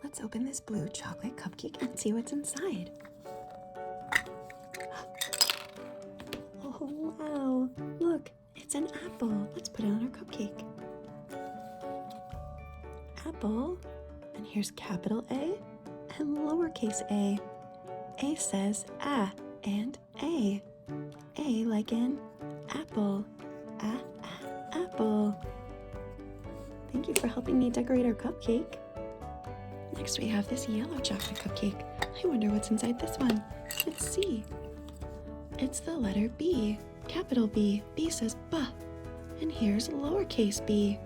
Let's open this blue chocolate cupcake and see what's inside. Oh, wow. Look, it's an apple. Let's put it on our cupcake. Apple. And here's capital A and lowercase a. A says A and A. A like in apple. Apple. Thank you for helping me decorate our cupcake. Next we have this yellow chocolate cupcake. I wonder what's inside this one. Let's see. It's the letter B, capital B. B says B. And here's lowercase b.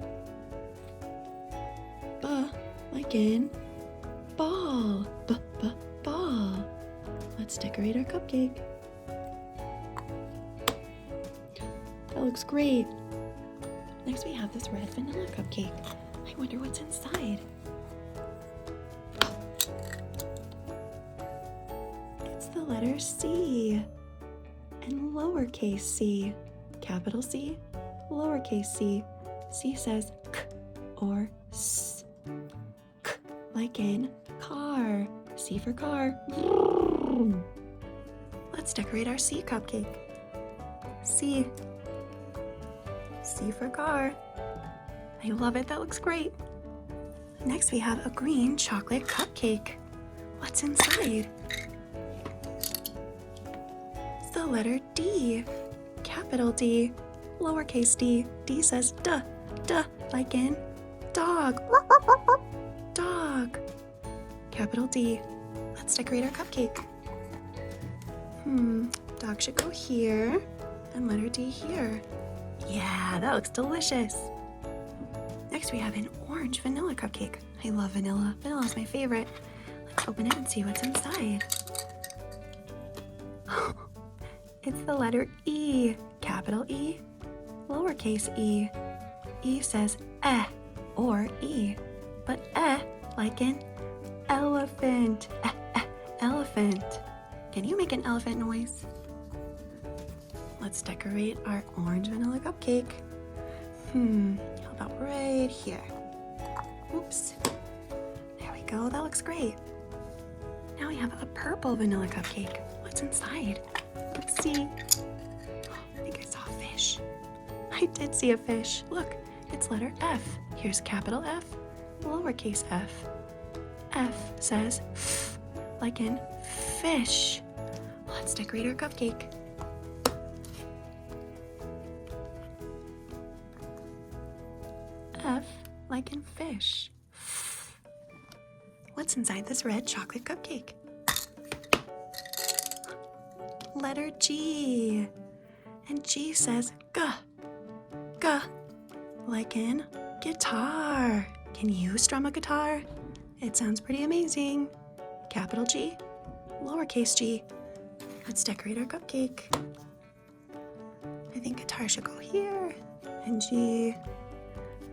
B like in ball. Ball. Let's decorate our cupcake. That looks great. Next we have this red vanilla cupcake. I wonder what's inside. It's the letter C and lowercase c. Capital C, lowercase c. C says k or s. K like in car. C for car. Let's decorate our C cupcake. C. C for car. I love it, that looks great. Next we have a green chocolate cupcake. What's inside? It's the letter D, capital D, lowercase d. D says duh, like in dog. Dog. Capital D. Let's decorate our cupcake. Dog should go here and letter D here. Yeah, that looks delicious. Next we have an orange vanilla cupcake. I love vanilla. Vanilla is my favorite. Let's open it and see what's inside. It's the letter E, capital E, lowercase e. E says eh or E, but like in elephant. Elephant. Can you make an elephant noise? Let's decorate our orange vanilla cupcake. How about right here? Oops. There we go, that looks great. Now we have a purple vanilla cupcake. What's inside? Let's see. I think I saw a fish. I did see a fish. Look, it's letter F. Here's capital F, lowercase f. F says f, like in fish. Let's decorate our cupcake. F like in fish. What's inside this red chocolate cupcake? Letter G. And G says G. G like in guitar. Can you strum a guitar? It sounds pretty amazing. Capital G, lowercase g. Let's decorate our cupcake. I think guitar should go here and G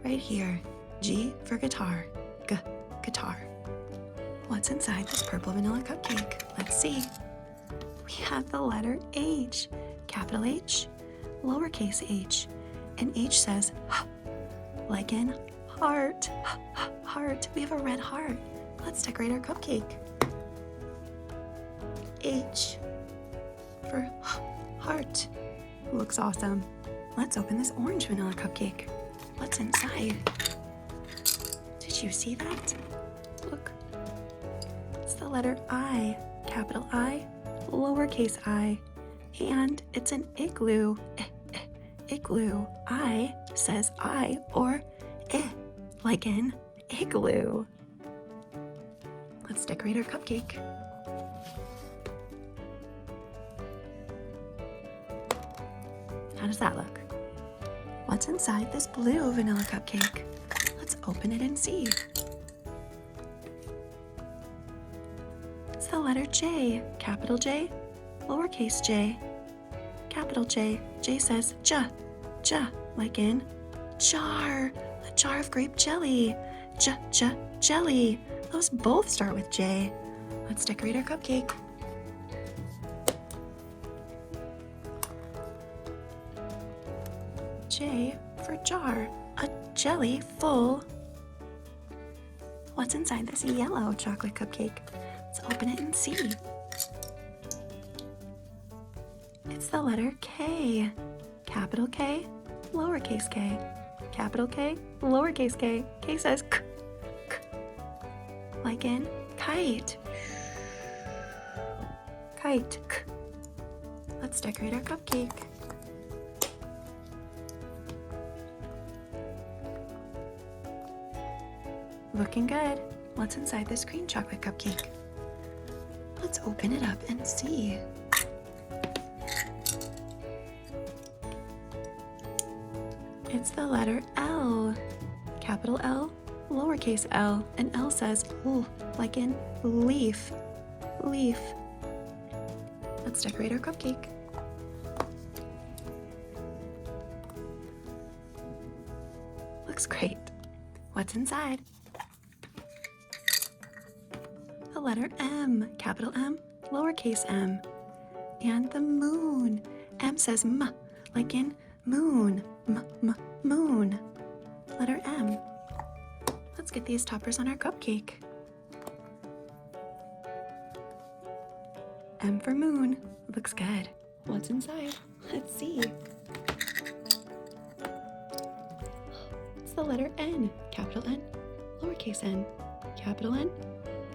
right here. G for guitar. Guitar. What's inside this purple vanilla cupcake? Let's see. We have the letter H, capital H, lowercase h. And H says h, like in heart. Heart. We have a red heart. Let's decorate our cupcake. H for heart. Looks awesome. Let's open this orange vanilla cupcake. What's inside? Did you see that? Look. It's the letter I, capital I, lowercase I, and it's an igloo. Igloo. I says I or like in igloo. Let's decorate our cupcake. How does that look? What's inside this blue vanilla cupcake? Let's open it and see. It's the letter J, capital J, lowercase j, capital J. J says J, like in jar, a jar of grape jelly. Jelly. Those both start with J. Let's decorate our cupcake. J for jar, a jelly full. What's inside this yellow chocolate cupcake? Let's open it and see. It's the letter K. Capital K, lowercase k. Capital K, lowercase k. K says k, k. Like in kite. Kite, k. Let's decorate our cupcake. Looking good. What's inside this green chocolate cupcake? Let's open it up and see. It's the letter L. Capital L, lowercase l, and L says L, like in leaf. Leaf. Let's decorate our cupcake. Looks great. What's inside? The letter M, capital M, lowercase m, and the moon. M says M, like in moon. Moon. Letter M. Let's get these toppers on our cupcake. M for moon. Looks good. What's inside? Let's see. It's the letter N. Capital N, lowercase n. Capital N,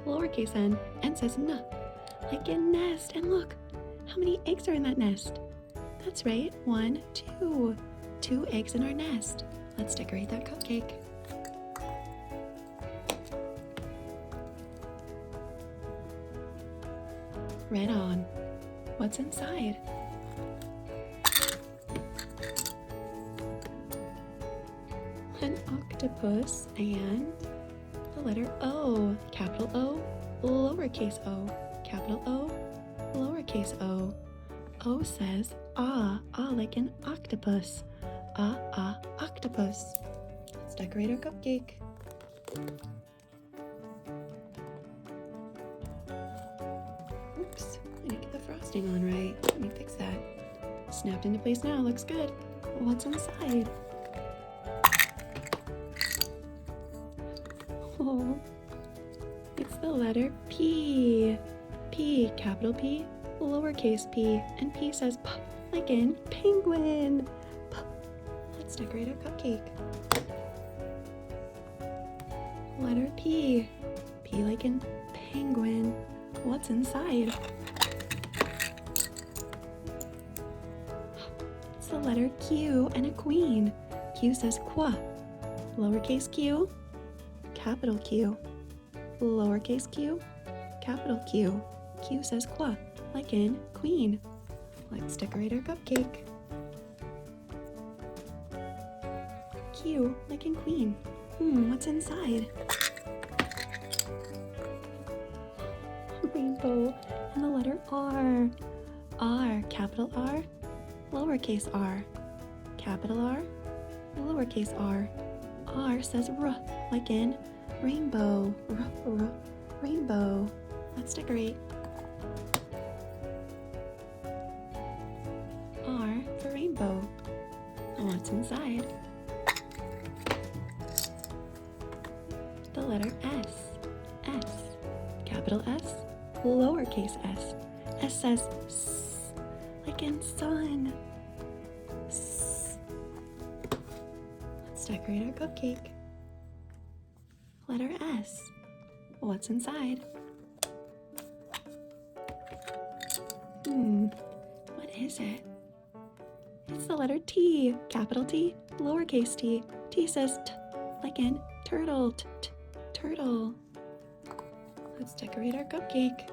lowercase n. N says N, like in nest. And look, how many eggs are in that nest? That's right, 1, 2. 2 eggs in our nest. Let's decorate that cupcake. Right on. What's inside? An octopus and the letter O. Capital O, lowercase o. Capital O, lowercase o. O says ah, like an octopus. Octopus. Let's decorate our cupcake. Oops, I didn't get the frosting on right. Let me fix that. Snapped into place now, looks good. What's inside? Oh, it's the letter P. P, capital P, lowercase p, and P says P, like in penguin. Let's decorate our cupcake. Letter P. P like in penguin. What's inside? It's the letter Q and a queen. Q says qua. Lowercase q, capital Q. Lowercase q, capital Q. Q says qua, like in queen. Let's decorate our cupcake. Q, like in queen. What's inside? Rainbow and the letter R. R, capital R, lowercase r. Capital R, lowercase r. R says R, like in rainbow. Rainbow. Let's decorate. R for rainbow. And what's inside? The letter S. S. Capital S, lowercase s. S says S, like in sun. S. Let's decorate our cupcake. Letter S. What's inside? What is it? It's the letter T. Capital T, lowercase t. T says T, like in turtle. Turtle. Let's decorate our cupcake.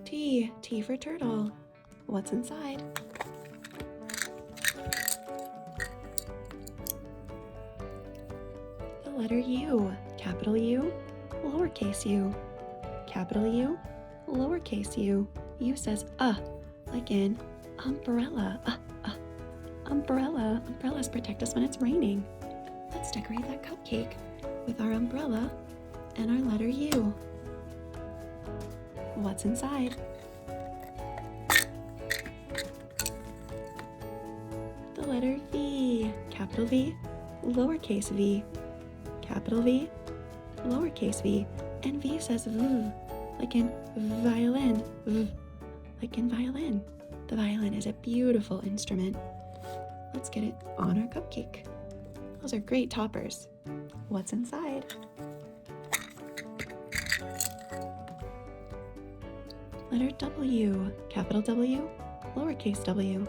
T. T for turtle. What's inside? The letter U. Capital U, lowercase u. Capital U, lowercase u. U says like in umbrella. Umbrella. Umbrellas protect us when it's raining. Let's decorate that cupcake with our umbrella and our letter U. What's inside? The letter V. Capital V, lowercase v. Capital V, lowercase v. And V says v, like in violin, v, like in violin. The violin is a beautiful instrument. Let's get it on our cupcake. Those are great toppers. What's inside? Letter W, capital W, lowercase w.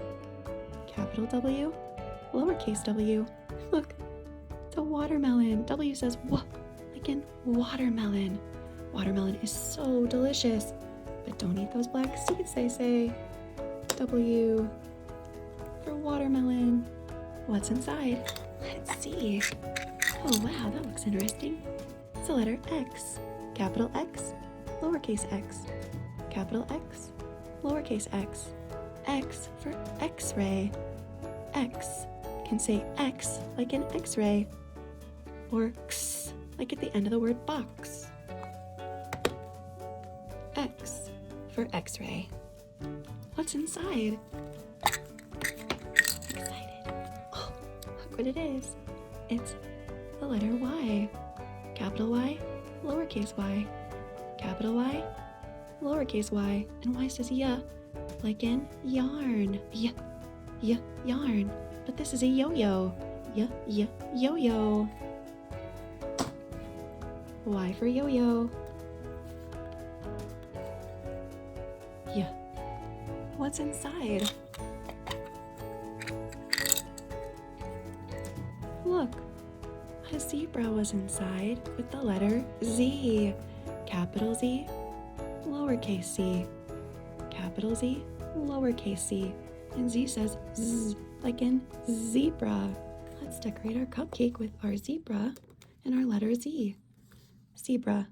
Capital W, lowercase w. Look, it's a watermelon. W says w, like in watermelon. Watermelon is so delicious, but don't eat those black seeds, they say. W for watermelon. What's inside? Let's see. Oh wow, that looks interesting. It's the letter X. Capital X, lowercase x. Capital X, lowercase x. X for X-ray. X can say X like in X-ray, or X like at the end of the word box. X for X-ray. What's inside? Excited. Oh, look what it is. It's the letter Y. Capital Y, lowercase y. Capital Y, lowercase y. And Y says yeah, like in yarn. Yarn. But this is a yo-yo. Yo-yo. Y for yo-yo. Yeah. What's inside? Look, a zebra was inside with the letter Z. Capital Z, lowercase z. Capital Z, lowercase z. And Z says Z, like in zebra. Let's decorate our cupcake with our zebra and our letter Z. Zebra.